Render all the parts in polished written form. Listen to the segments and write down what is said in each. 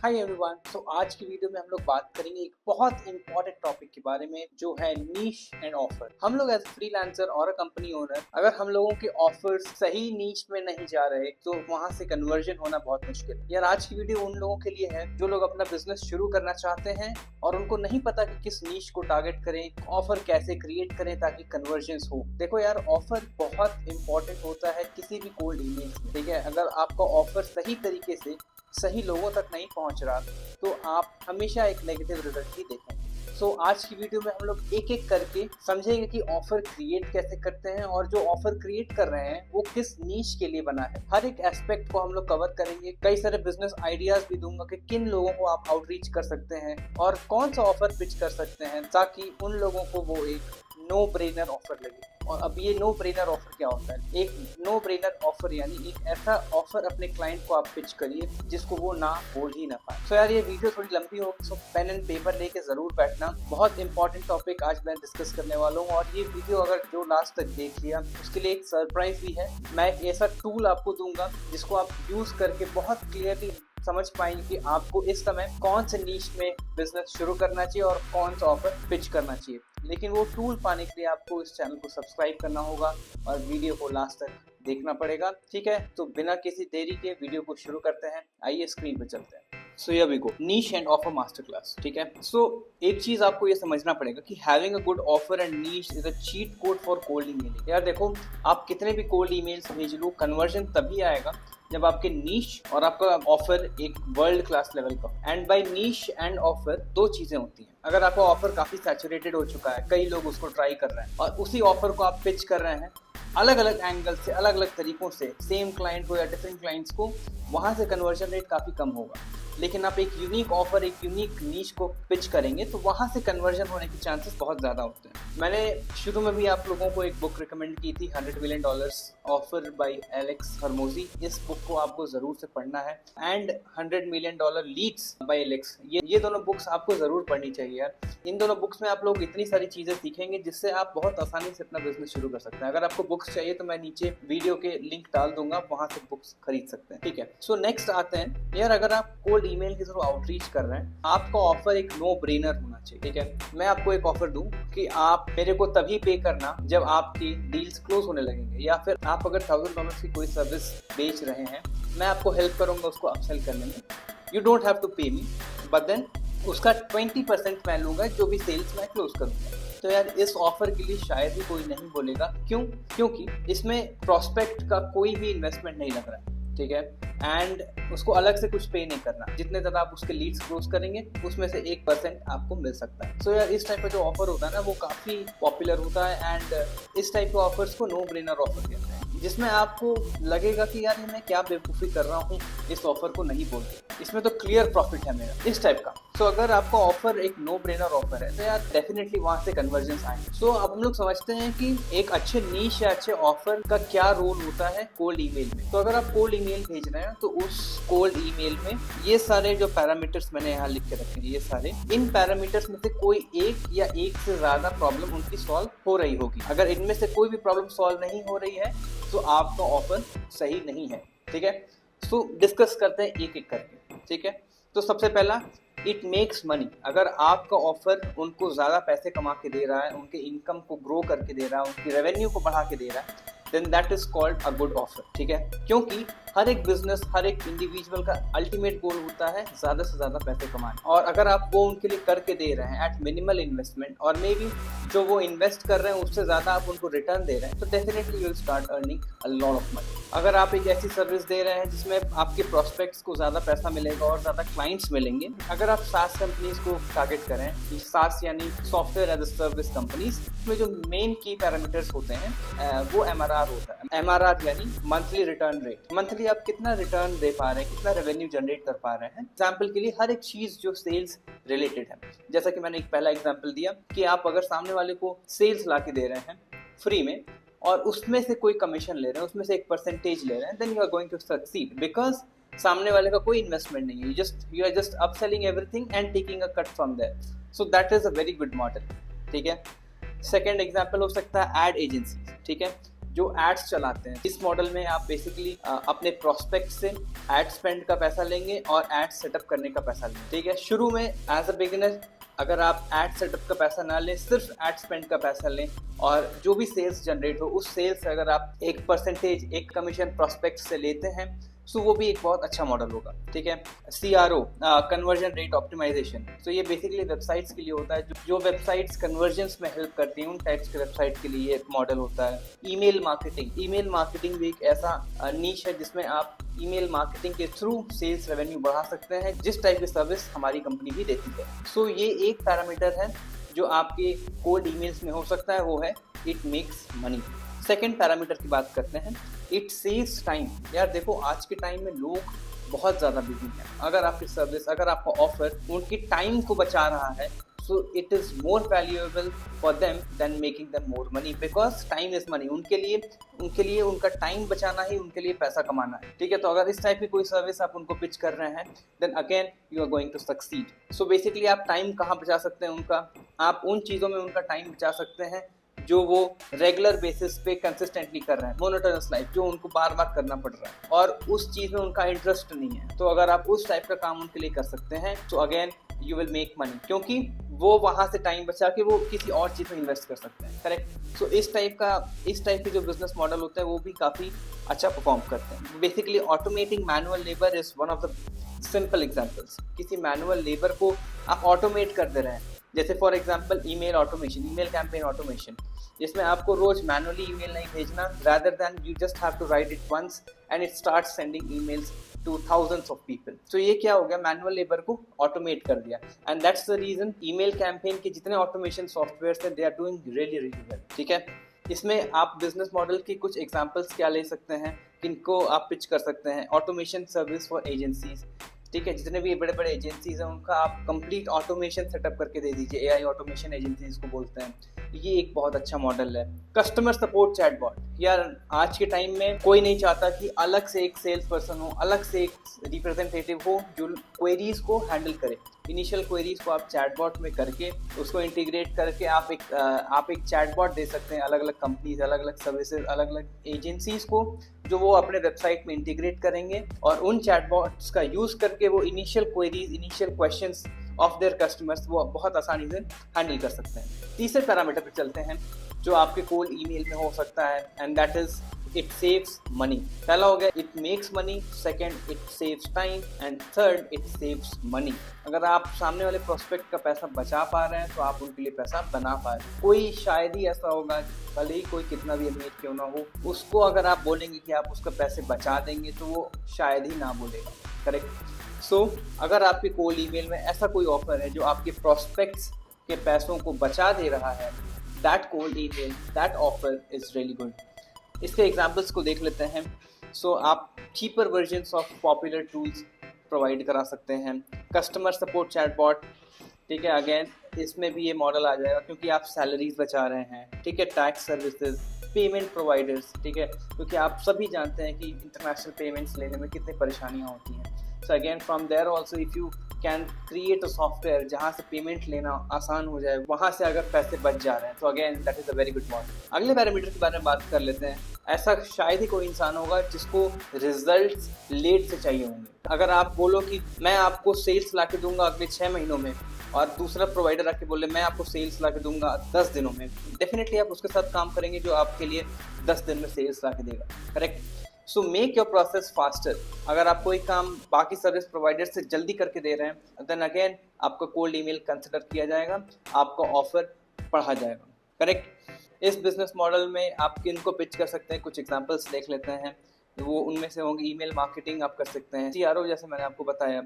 Hi everyone. आज की video में हम लोग बात करेंगे एक बहुत इंपॉर्टेंट टॉपिक के बारे में जो है नीश एंड ऑफर। हम लोग एज फ्रीलांसर और कंपनी ओनर अगर हम लोगों के ऑफर्स सही नीश में नहीं जा रहे तो वहां से कन्वर्जन होना बहुत मुश्किल है। यार आज की वीडियो उन लोगों के लिए है जो लोग अपना बिजनेस शुरू करना चाहते हैं और उनको नहीं पता कि किस नीश को टारगेट करें, ऑफर कैसे क्रिएट करें ताकि कन्वर्जन हो। देखो यार, ऑफर बहुत इंपॉर्टेंट होता है किसी भी कोल्ड ईमेल में, ठीक है। अगर आपका ऑफर सही तरीके से सही लोगों तक नहीं पहुंच रहा तो आप हमेशा एक नेगेटिव रिजल्ट ही देखेंगे। आज की वीडियो में हम लोग एक एक करके समझेंगे कि ऑफर क्रिएट कैसे करते हैं और जो ऑफर क्रिएट कर रहे हैं वो किस नीश के लिए बना है। हर एक एस्पेक्ट को हम लोग कवर करेंगे। कई सारे बिजनेस आइडियाज भी दूंगा कि किन लोगों को आप आउटरीच कर सकते हैं और कौन सा ऑफर पिच कर सकते हैं ताकि उन लोगों को वो एक नो ब्रेनर ऑफर लगे। और अब ये नो ब्रेनर ऑफर क्या होता है? एक नो ब्रेनर ऑफर यानी एक ऐसा ऑफर अपने क्लाइंट को आप पिच करिए जिसको वो ना बोल ही ना पाए। यार ये वीडियो थोड़ी लंबी होगी, पेन एंड पेपर लेके जरूर बैठना। बहुत इंपॉर्टेंट टॉपिक आज मैं डिस्कस करने वाला हूँ और ये वीडियो अगर जो लास्ट तक देख लिया उसके लिए एक सरप्राइज भी है। मैं एक ऐसा टूल आपको दूंगा जिसको आप यूज करके बहुत क्लियरली समझ पाएंगे कि आपको इस समय कौन से नीश में बिजनेस शुरू करना चाहिए और कौन सा ऑफर पिच करना चाहिए। लेकिन वो टूल पाने के लिए आपको इस चैनल को सब्सक्राइब करना होगा और वीडियो को लास्ट तक देखना पड़ेगा, ठीक है। तो बिना किसी देरी के वीडियो को शुरू करते हैं। आइए स्क्रीन पे चलते हैं। Here we go, niche and offer master class, ठीक है। एक चीज आपको ये समझना पड़ेगा कि having a good offer and niche is a cheat code for cold emailing. यार देखो, आप कितने भी कोल्ड ईमेल्स भेज लो, कन्वर्जन तभी आएगा जब आपके नीश और आपका ऑफर एक वर्ल्ड क्लास लेवल का। And by niche and offer दो चीजें होती हैं। अगर आपका ऑफर काफी सैचुरेटेड हो चुका है, कई लोग उसको ट्राई कर रहे हैं और उसी ऑफर को आप पिच कर रहे हैं अलग अलग एंगल से, अलग अलग तरीकों से, सेम क्लाइंट को या डिफरेंट क्लाइंट्स को, वहां से कन्वर्जन रेट काफी कम होगा। लेकिन आप एक यूनिक ऑफर, एक यूनिक नीश को पिच करेंगे तो वहां से कन्वर्जन होने के चांसेस बहुत ज़्यादा होते हैं। मैंने शुरू में भी आप लोगों को एक बुक रिकमेंड की थी, $100 मिलियन ऑफर बाय एलेक्स हर्मोजी। इस बुक को आपको ज़रूर से पढ़ना है। And $100 million leads by Alex, ये दोनों बुक्स आपको ज़रूर पढ़नी चाहिए यार। इन दोनों बुक्स में आप लोग इतनी सारी चीज़ें सीखेंगे जिससे आप बहुत आसानी से अपना बिजनेस शुरू कर सकते हैं। अगर आपको बुक्स चाहिए तो मैं नीचे वीडियो के लिंक डाल दूंगा, वहां से बुक्स खरीद सकते हैं, ठीक है। नेक्स्ट आते हैं यार, अगर आप कोल्ड ईमेल के थ्रू आउटरीच कर रहे हैं, आपका ऑफर एक नो ब्रेनर होना चाहिए, ठीक है। मैं आपको एक ऑफर दूं कि आप मेरे को तभी पे करना जब आपकी डील्स क्लोज होने लगेंगे, या फिर आप अगर $1000 की कोई सर्विस बेच रहे हैं, मैं आपको हेल्प करूंगा उसको अपसेल करने में। यू डोंट हैव टू पे मी, बट देन उसका 20% मैं लूंगा जो भी सेल्स मैं क्लोज करूंगा। तो यार इस ऑफर के लिए शायद ही कोई नहीं बोलेगा। क्यों? क्योंकि इसमें प्रोस्पेक्ट का कोई भी इन्वेस्टमेंट नहीं लग रहा है, ठीक है। एंड उसको अलग से कुछ पे नहीं करना। जितने ज़्यादा आप उसके लीड्स क्लोज करेंगे उसमें से 1% आपको मिल सकता है। यार इस टाइप का जो ऑफर होता है ना वो काफ़ी पॉपुलर होता है। एंड इस टाइप के ऑफर्स को नो ब्रेनर ऑफर कहते हैं, जिसमें आपको लगेगा कि यार ये मैं क्या बेवकूफ़ी कर रहा हूँ इस ऑफर को नहीं बोलते, इसमें तो क्लियर प्रॉफिट है मेरा, इस टाइप का। अगर आपका ऑफर एक नो ब्रेनर ऑफर है तो यार डेफिनेटली वहां से कन्वर्जन आएंगे। अब हम लोग समझते हैं कि एक अच्छे नीश या अच्छे ऑफर का क्या रोल होता है कोल्ड ईमेल में। अगर आप कोल्ड ईमेल भेज रहे हैं तो उस कोल्ड ईमेल में ये सारे जो पैरामीटर्स मैंने यहाँ लिख के रखे हैं, ये सारे, इन पैरामीटर्स में से कोई एक या एक से ज्यादा प्रॉब्लम उनकी सॉल्व हो रही होगी। अगर इनमें से कोई भी प्रॉब्लम सॉल्व नहीं हो रही है तो आपका ऑफर सही नहीं है, ठीक है। डिस्कस करते हैं एक एक करके, ठीक है। सबसे पहला, इट मेक्स मनी। अगर आपका ऑफर उनको ज़्यादा पैसे कमा के दे रहा है, उनके इनकम को ग्रो करके दे रहा है, उनकी रेवेन्यू को बढ़ा के दे रहा है, then that is called a good offer, ठीक है। क्योंकि हर एक बिजनेस, हर एक इंडिविजुअल का अल्टीमेट गोल होता है ज़्यादा से ज़्यादा पैसे कमाना। और अगर आप वो उनके लिए करके दे रहे हैं एट मिनिमल इन्वेस्टमेंट, और मे बी जो वो इन्वेस्ट कर रहे हैं उससे ज़्यादा आप उनको रिटर्न दे रहे हैं, तो definitely you will start earning a lot of money. अगर आप एक ऐसी सर्विस दे रहे हैं जिसमें आपके प्रोस्पेक्ट्स को ज़्यादा पैसा मिलेगा और ज़्यादा क्लाइंट्स मिलेंगे, अगर आप सास कंपनीज को टारगेट करें, सास यानी software as a service companies, में जो मेन की पैरामीटर्स होते हैं वो MRR होता है। MRR यानी मंथली रिटर्न रेट। मंथली आप कितना रिटर्न दे पा रहे हैं, कितना रेवेन्यू जनरेट कर पा रहे हैं। एग्जाम्पल के लिए हर एक चीज जो सेल्स रिलेटेड है, जैसा कि मैंने एक पहला एग्जाम्पल दिया कि आप अगर सामने वाले को सेल्स ला के दे रहे हैं फ्री में और उसमें से कोई कमीशन ले रहे हैं, उसमें से एक परसेंटेज ले रहे हैं, then you are going to succeed because सामने वाले का कोई इन्वेस्टमेंट नहीं है। You are just upselling everything and taking a cut from there. So that is a very good model, ठीक है। सेकेंड एग्जाम्पल हो सकता है एड एजेंसी, ठीक है। जो एड्स चलाते हैं। इस मॉडल में आप बेसिकली अपने प्रोस्पेक्ट से एड स्पेंड का पैसा लेंगे और एड सेटअप करने का पैसा लेंगे, ठीक है। शुरू में एज अ बिगिनर अगर आप एड सेटअप का पैसा ना लें, सिर्फ एड स्पेंड का पैसा लें और जो भी सेल्स जनरेट हो उस सेल्स से अगर आप एक परसेंटेज, एक कमीशन प्रोस्पेक्ट से लेते हैं, सो वो भी एक बहुत अच्छा मॉडल होगा, ठीक है। CRO, कन्वर्जन रेट ऑप्टिमाइजेशन, तो ये बेसिकली वेबसाइट्स के लिए होता है। जो वेबसाइट्स कन्वर्जन्स में हेल्प करती हैं उन टाइप्स के वेबसाइट के लिए ये मॉडल होता है। ईमेल मार्केटिंग भी एक ऐसा नीश है जिसमें आप ईमेल मार्केटिंग के थ्रू सेल्स रेवेन्यू बढ़ा सकते हैं, जिस टाइप की सर्विस हमारी कंपनी भी देती है। सो ये एक पैरामीटर है जो आपके कोल्ड ईमेल्स में हो सकता है, वो है it makes money. Second parameter की बात करते हैं, इट सेव्स टाइम। यार देखो, आज के टाइम में लोग बहुत ज़्यादा बिजी हैं। अगर आपकी सर्विस, अगर आपका ऑफर उनकी टाइम को बचा रहा है, so it is more valuable for them than making them more money, because time is money. उनके लिए उनका टाइम बचाना ही उनके लिए पैसा कमाना है, ठीक है। तो अगर इस टाइप की कोई सर्विस आप उनको पिच कर रहे हैं, then again you are going to succeed. So basically आप टाइम कहाँ बचा सकते हैं उनका? आप उन चीज़ों में उनका टाइम बचा सकते हैं जो वो रेगुलर बेसिस पे कंसिस्टेंटली कर रहे हैं, मोनोटोनस लाइफ जो उनको बार बार करना पड़ रहा है और उस चीज़ में उनका इंटरेस्ट नहीं है। तो अगर आप उस टाइप का काम उनके लिए कर सकते हैं, तो again you will make money, क्योंकि वो वहाँ से टाइम बचा के वो किसी और चीज़ में इन्वेस्ट कर सकते हैं, करेक्ट। सो इस टाइप के जो बिजनेस मॉडल होते हैं वो भी काफ़ी अच्छा परफॉर्म करते हैं। Basically automating manual labour is one of the simple examples. किसी मैनुअल लेबर को आप ऑटोमेट कर दे रहे हैं, जैसे for example email automation, email campaign automation, जिसमें आपको रोज मैनुअली ईमेल नहीं भेजना, rather than you just have to write it once and it start sending emails to thousands of people. तो ये क्या हो गया? मैनुअल लेबर को ऑटोमेट कर दिया। And that's the reason email campaign के जितने ऑटोमेशन सॉफ्टवेयर हैं, they are doing really well, ठीक है। इसमें आप बिजनेस मॉडल की कुछ एग्जांपल्स क्या ले सकते हैं, किनको आप पिच कर सकते हैं? ऑटोमेशन सर्विस फॉर एजेंसीज, ठीक है। जितने भी बड़े बड़े एजेंसीज हैं उनका आप कंप्लीट ऑटोमेशन सेटअप करके दे दीजिए, AI ऑटोमेशन एजेंसीज को बोलते हैं। ये एक बहुत अच्छा मॉडल है। कस्टमर सपोर्ट चैटबॉट, यार आज के टाइम में कोई नहीं चाहता कि अलग से एक सेल्स पर्सन हो, अलग से एक रिप्रेजेंटेटिव हो जो क्वेरीज को हैंडल करे। इनिशियल क्वेरीज को आप चैटबॉट में करके उसको इंटीग्रेट करके आप एक चैटबॉट दे सकते हैं अलग अलग कंपनीज, अलग अलग सर्विसेज, अलग अलग एजेंसीज को, जो वो अपने वेबसाइट में इंटीग्रेट करेंगे और उन चैटबॉट्स का यूज करके वो initial queries, initial questions of their customers वो बहुत आसानी से हैंडल कर सकते हैं। तीसरे पैरामीटर पे चलते हैं जो आपके कोल्ड ईमेल में हो सकता है, and that is it saves money. पहला हो गया it makes money, second it saves time, and third it saves money. अगर आप सामने वाले प्रोस्पेक्ट का पैसा बचा पा रहे हैं तो आप उनके लिए पैसा बना पा रहे हैं। कोई शायद ही ऐसा होगा, भले ही कोई कितना भी अमीर क्यों ना हो, उसको अगर आप बोलेंगे कि आप उसका पैसे बचा देंगे तो वो शायद ही ना बोलेगा, करेक्ट। सो अगर आपके कोल्ड ईमेल में ऐसा कोई ऑफर है जो आपके प्रोस्पेक्ट्स के पैसों को बचा दे रहा है, that cold email, that offer is really good. इसके एग्जाम्पल्स को देख लेते हैं। सो आप cheaper versions of popular tools provide करा सकते हैं। कस्टमर सपोर्ट चैटबॉट, ठीक है, अगेन इसमें भी ये मॉडल आ जाएगा क्योंकि आप सैलरीज बचा रहे हैं, ठीक है। टैक्स सर्विसेज, पेमेंट प्रोवाइडर्स, ठीक है, क्योंकि आप सभी जानते हैं कि इंटरनेशनल पेमेंट्स लेने में कितनी परेशानियाँ होती हैं। So again from there also if you can create a software जहाँ से पेमेंट लेना आसान हो जाए, वहाँ से अगर पैसे बच जा रहे हैं तो again that is a very good model. अगले पैरामीटर के बारे में बात कर लेते हैं। ऐसा शायद ही कोई इंसान होगा जिसको रिजल्ट्स लेट से चाहिए होंगे। अगर आप बोलो कि मैं आपको सेल्स ला के दूंगा अगले 6 महीनों में, और दूसरा प्रोवाइडर आके बोले मैं आपको सेल्स ला के दूंगा 10 दिनों में, डेफिनेटली आप उसके साथ काम करेंगे जो आपके लिए 10 दिन में सेल्स ला के देगा, correct. So make your process faster. अगर आप कोई काम बाकी सर्विस प्रोवाइडर से जल्दी करके दे रहे हैं, देन अगेन आपका कोल्ड ईमेल कंसिडर किया जाएगा, आपका ऑफर पढ़ा जाएगा, करेक्ट। इस बिजनेस मॉडल में आप किनको पिच कर सकते हैं, कुछ एग्जांपल्स देख लेते हैं। वो उनमें से होंगे ईमेल मार्केटिंग आप कर सकते हैं, CRO जैसे मैंने आपको बताया,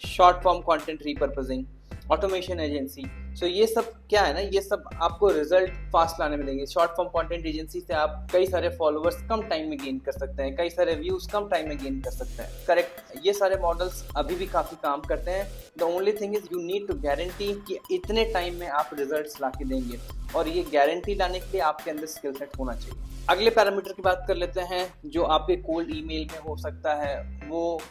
short form content repurposing, automation agency. So ये सब क्या है ना, ये सब आपको रिजल्ट फास्ट लाने में देंगे। शॉर्ट फॉर्म कंटेंट एजेंसी से आप कई सारे फॉलोअर्स कम टाइम में गेन कर सकते हैं, कई सारे व्यूज कम टाइम में गेन कर सकते हैं, करेक्ट। ये सारे मॉडल्स अभी भी काफ़ी काम करते हैं। The only thing is you need to guarantee कि इतने टाइम में आप रिजल्ट्स ला के देंगे, और ये गारंटी लाने के लिए आपके अंदर स्किल सेट होना चाहिए। अगले पैरामीटर की बात कर लेते हैं जो आपके कोल्ड ईमेल में हो सकता है, वो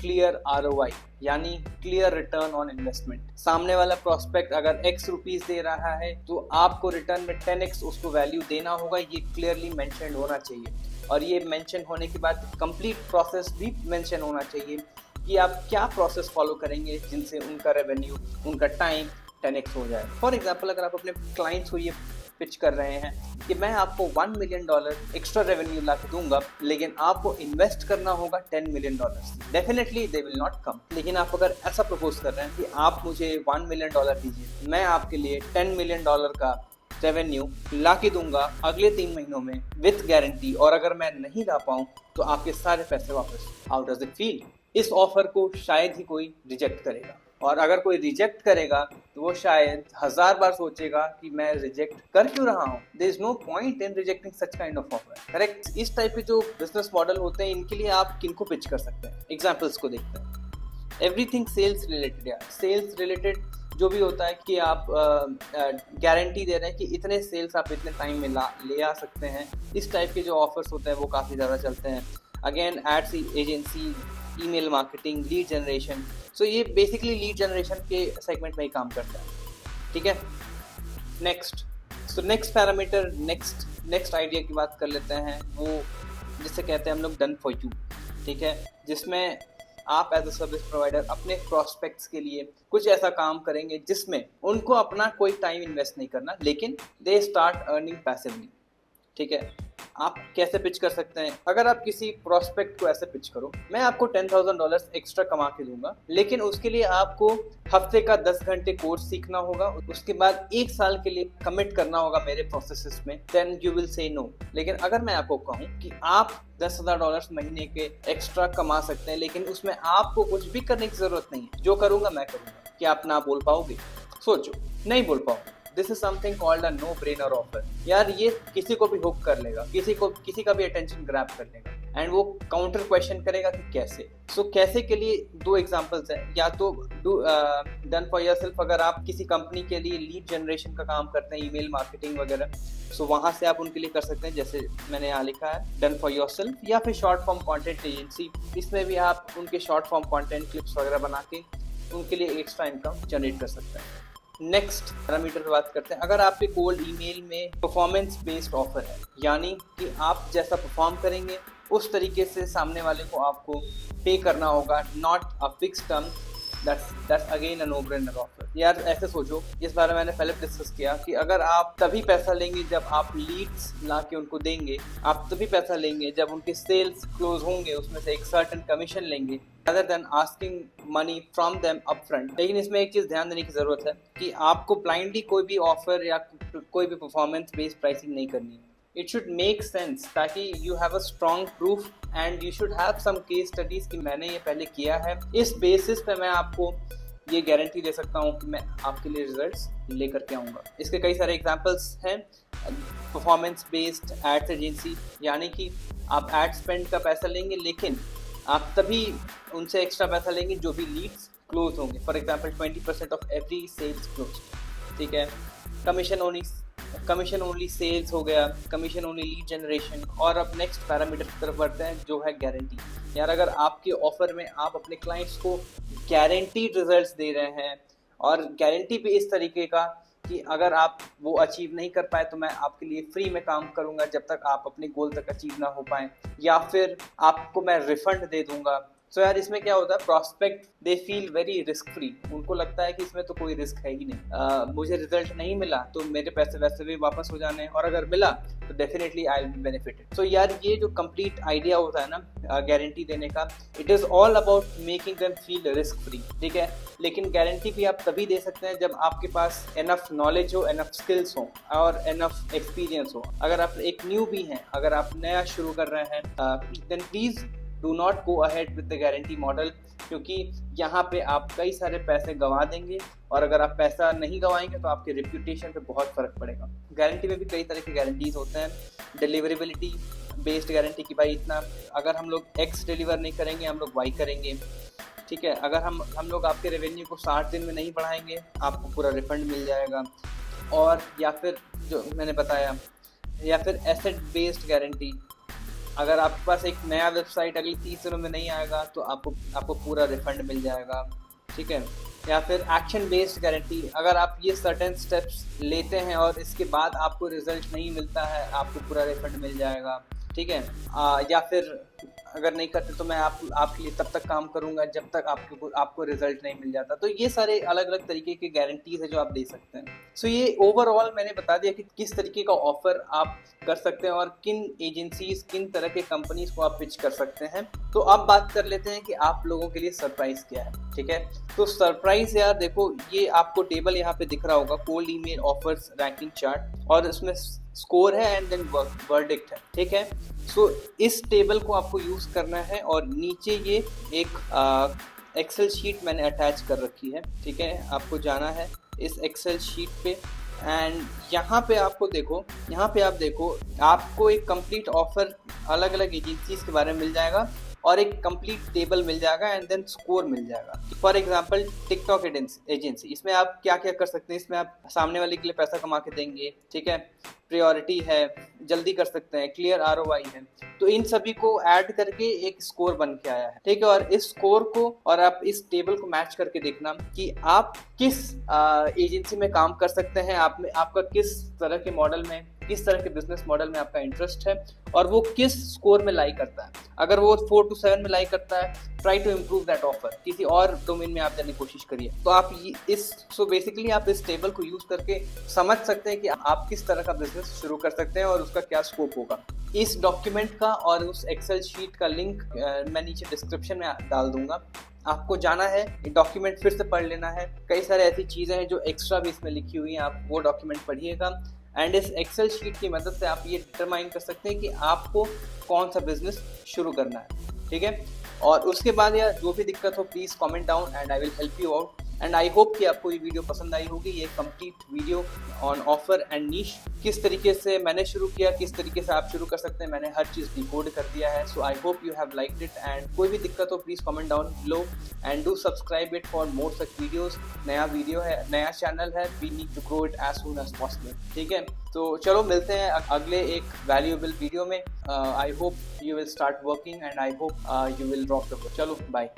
क्लियर ROI यानी क्लियर रिटर्न ऑन इन्वेस्टमेंट। सामने वाला प्रोस्पेक्ट अगर X रुपीस दे रहा है तो आपको रिटर्न में 10x उसको वैल्यू देना होगा, ये क्लियरली मेंशन होना चाहिए। और ये मेंशन होने के बाद कंप्लीट प्रोसेस भी मेंशन होना चाहिए कि आप क्या प्रोसेस फॉलो करेंगे जिनसे उनका रेवेन्यू, उनका टाइम 10x हो जाए। फॉर एग्जाम्पल, अगर आप अपने क्लाइंट्स को ये पिच कर रहे हैं कि मैं आपको $1 मिलियन एक्स्ट्रा रेवेन्यू ला के दूंगा, लेकिन आपको इन्वेस्ट करना होगा $10 million, definitely they will not come. लेकिन आप अगर ऐसा प्रपोज कर रहे हैं कि आप मुझे $1 मिलियन दीजिए, मैं आपके लिए $10 मिलियन का रेवेन्यू ला के दूंगा अगले 3 महीनों में विथ गारंटी, और अगर मैं नहीं ला पाऊँ तो आपके सारे पैसे वापस। How does it feel? इस ऑफर को शायद ही कोई रिजेक्ट करेगा, और अगर कोई रिजेक्ट करेगा तो वो शायद 1000 बार सोचेगा कि मैं रिजेक्ट कर क्यों रहा हूँ। There is no point in rejecting such kind of offer. Correct? इस टाइप के जो बिजनेस मॉडल होते हैं, इनके लिए आप किनको पिच कर सकते हैं? एग्जाम्पल्स को देखते हैं। एवरीथिंग सेल्स रिलेटेड, यार सेल्स रिलेटेड जो भी होता है कि आप गारंटी दे रहे हैं कि इतने सेल्स आप इतने टाइम में ले आ सकते हैं, इस टाइप के जो ऑफर्स होते हैं वो काफ़ी ज़्यादा चलते हैं। Again ads agency, email marketing, lead generation. So ये बेसिकली लीड जनरेशन के सेगमेंट में ही काम करता है। ठीक है, नेक्स्ट पैरामीटर, नेक्स्ट आइडिया की बात कर लेते हैं, वो जिसे कहते हैं हम लोग डन फॉर यू। ठीक है, जिसमें आप एज अ सर्विस प्रोवाइडर अपने प्रॉस्पेक्ट्स के लिए कुछ ऐसा काम करेंगे जिसमें उनको अपना कोई टाइम इन्वेस्ट नहीं करना, लेकिन दे स्टार्ट अर्निंग पैसिवली। ठीक है, आप कैसे पिच कर सकते हैं? अगर आप किसी प्रोस्पेक्ट को ऐसे पिच करो, मैं आपको $10,000 एक्स्ट्रा कमा के दूंगा, लेकिन उसके लिए आपको हफ्ते का 10 घंटे कोर्स सीखना होगा, उसके बाद 1 साल के लिए कमिट करना होगा मेरे प्रोसेसेस में, then you will say no. लेकिन अगर मैं आपको कहूँ कि आप $10,000 महीने के एक्स्ट्रा कमा सकते हैं, लेकिन उसमें आपको कुछ भी करने की जरूरत नहीं है, जो करूंगा मैं करूंगा, क्या आप ना बोल पाओगे? सोचो, नहीं बोल पाओगे। This is something called a no brainer offer. यार ये किसी को भी हुक कर लेगा, किसी का भी अटेंशन ग्रैब कर लेगा, एंड वो काउंटर क्वेश्चन करेगा कि कैसे। सो कैसे के लिए 2 एग्जांपल्स हैं। या तो डन फॉर योरसेल्फ, अगर आप किसी कंपनी के लिए लीड जनरेशन का काम करते हैं, ईमेल मार्केटिंग वगैरह, सो वहां से आप उनके लिए कर सकते हैं, जैसे मैंने यहाँ लिखा है डन फॉर योरसेल्फ। या फिर शॉर्ट फॉर्म कंटेंट एजेंसी, इसमें भी आप उनके शॉर्ट फॉर्म कंटेंट क्लिप्स वगैरह बना के उनके लिए एक्स्ट्रा इनकम जनरेट कर सकते हैं। नेक्स्ट पैरामीटर पे बात करते हैं। अगर आपके कोल्ड ईमेल में परफॉर्मेंस बेस्ड ऑफर है, यानी कि आप जैसा परफॉर्म करेंगे उस तरीके से सामने वाले को आपको पे करना होगा, not a fix term, that's again a no brainer offer. यार ऐसे सोचो, इस बारे में मैंने पहले डिस्कस किया कि अगर आप तभी पैसा लेंगे जब आप लीड्स ला के उनको देंगे, आप तभी पैसा लेंगे जब उनके सेल्स क्लोज होंगे, उसमें से एक सर्टेन कमीशन लेंगे, rather than asking money from them upfront। लेकिन इसमें एक चीज़ ध्यान देने की ज़रूरत है कि आपको ब्लाइंडली कोई भी ऑफर या कोई भी परफॉर्मेंस बेस्ड प्राइसिंग नहीं करनी है। इट शुड मेक सेंस, ताकि you have a strong proof and you should have some case studies कि मैंने ये पहले किया है, इस बेसिस पे मैं आपको ये गारंटी दे सकता हूँ कि मैं आपके लिए रिजल्ट्स लेकर के आऊँगा। इसके कई सारे एग्जांपल्स हैं। परफॉर्मेंस बेस्ड एड्स एजेंसी, यानी कि आप एड स्पेंड का पैसा लेंगे, लेकिन आप तभी उनसे एक्स्ट्रा पैसा लेंगे जो भी लीड्स क्लोज होंगे। For example 20% off every sales close. ठीक है, कमीशन ओनली सेल्स हो गया, कमीशन ओनली लीड जनरेशन। और अब नेक्स्ट पैरामीटर की तरफ बढ़ते हैं जो है गारंटी। यार अगर आपके ऑफर में आप अपने क्लाइंट्स को गारंटीड रिजल्ट्स दे रहे हैं, और गारंटी भी इस तरीके का कि अगर आप वो अचीव नहीं कर पाए तो मैं आपके लिए फ्री में काम करूंगा जब तक आप अपने गोल तक अचीव ना हो पाए, या फिर आपको मैं रिफंड दे दूंगा। सो यार इसमें क्या होता है, prospect they feel very risk free. उनको लगता है कि इसमें तो कोई रिस्क है ही नहीं, मुझे रिजल्ट नहीं मिला तो मेरे पैसे वैसे भी वापस हो जाने हैं, और अगर मिला तो definitely I will be benefited. So यार ये जो कंप्लीट आइडिया होता है ना गारंटी देने का, it is all about making them feel risk free. ठीक है, लेकिन गारंटी भी आप तभी दे सकते हैं जब आपके पास एनफ नॉलेज हो, एनफ स्किल्स हो और एनफ एक्सपीरियंस हो। अगर आप एक न्यू भी हैं, अगर आप नया शुरू कर रहे हैं, then please do not go ahead with the guarantee model, क्योंकि यहाँ पे आप कई सारे पैसे गंवा देंगे, और अगर आप पैसा नहीं गंवाएंगे तो आपके रेप्यूटेशन पे बहुत फ़र्क पड़ेगा। गारंटी में भी कई तरह की गारंटीज होते हैं। डिलीवरेबिलिटी बेस्ड गारंटी की भाई इतना, अगर हम लोग X डिलीवर नहीं करेंगे हम लोग Y करेंगे। ठीक है, अगर हम लोग आपके रेवेन्यू को 60 दिन में नहीं बढ़ाएंगे आपको पूरा रिफंड मिल जाएगा। और या फिर जो मैंने बताया, या फिर एसेट बेस्ड गारंटी, अगर आपके पास एक नया वेबसाइट अगले 30 दिनों में नहीं आएगा तो आपको पूरा रिफंड मिल जाएगा, ठीक है। या फिर एक्शन बेस्ड गारंटी, अगर आप ये सर्टेन स्टेप्स लेते हैं और इसके बाद आपको रिजल्ट नहीं मिलता है, आपको पूरा रिफंड मिल जाएगा, ठीक है। या फिर अगर नहीं करते तो मैं आपके लिए तब तक काम करूंगा जब तक आपको रिजल्ट नहीं मिल जाता। तो ये सारे अलग अलग तरीके के गारंटीज है जो आप दे सकते हैं। सो ये ओवरऑल मैंने बता दिया कि किस तरीके का ऑफर आप कर सकते हैं और किन एजेंसीज, किन तरह के कंपनीज को आप पिच कर सकते हैं। तो अब बात कर लेते हैं कि आप लोगों के लिए सरप्राइज क्या है, ठीक है। तो सरप्राइज यार देखो, ये आपको टेबल यहाँ पे दिख रहा होगा, cold email offers ranking chart, और इसमें स्कोर है एंड देन वर्डिक्ट है, ठीक है। सो इस टेबल को आपको यूज करना है और नीचे ये एक एक्सेल शीट मैंने अटैच कर रखी है, ठीक है। आपको जाना है इस एक्सेल शीट पे एंड यहाँ पे आप देखो आपको एक कंप्लीट ऑफर अलग अलग एजेंसीज के बारे में मिल जाएगा और एक कंप्लीट टेबल मिल जाएगा एंड देन स्कोर मिल जाएगा। फॉर एग्जांपल टिकटॉक एजेंसी, इसमें आप क्या क्या कर सकते हैं, इसमें आप सामने वाले के लिए पैसा कमा के देंगे, ठीक है, प्रायोरिटी है, जल्दी कर सकते हैं, क्लियर ROI है। तो इन सभी को ऐड करके एक स्कोर बन के आया है, ठीक है। और इस स्कोर को और आप इस टेबल को मैच करके देखना कि आप किस एजेंसी में काम कर सकते हैं, आपका किस तरह के मॉडल में, किस तरह के बिजनेस मॉडल में आपका इंटरेस्ट है और वो किस स्कोर में लाई करता है। अगर वो 4 to 7 में लाई करता है, try to improve that offer, किसी और डोमेन में आप जाने की कोशिश करिए। तो आप बेसिकली आप इस टेबल को यूज करके समझ सकते हैं कि आप किस तरह का बिजनेस शुरू कर सकते हैं और उसका क्या स्कोप होगा। इस डॉक्यूमेंट का और उस एक्सेल शीट का लिंक मैं नीचे डिस्क्रिप्शन में डाल दूंगा। आपको जाना है, डॉक्यूमेंट फिर से पढ़ लेना है, कई सारे ऐसी चीज़ें हैं जो एक्स्ट्रा भी इसमें लिखी हुई हैं, आप वो डॉक्यूमेंट पढ़िएगा एंड इस एक्सेल शीट की मदद से आप ये डिटरमाइन कर सकते हैं कि आपको कौन सा बिजनेस शुरू करना है, ठीक है। और उसके बाद यार जो भी दिक्कत हो please comment down and I will help you out. And I hope कि आपको ये वीडियो पसंद आई होगी, ये complete video on offer and niche, किस तरीके से मैंने शुरू किया, किस तरीके से आप शुरू कर सकते हैं, मैंने हर चीज़ डिकोड कर दिया है। So I hope you have liked it and कोई भी दिक्कत हो please comment down below and do subscribe it for more such videos. नया वीडियो है, नया चैनल है, we need to grow it as soon as possible, ठीक है। तो चलो मिलते हैं अगले एक वैल्यूएबल वीडियो में। आई hope you will start working and I hope you will rock the world. चलो बाय।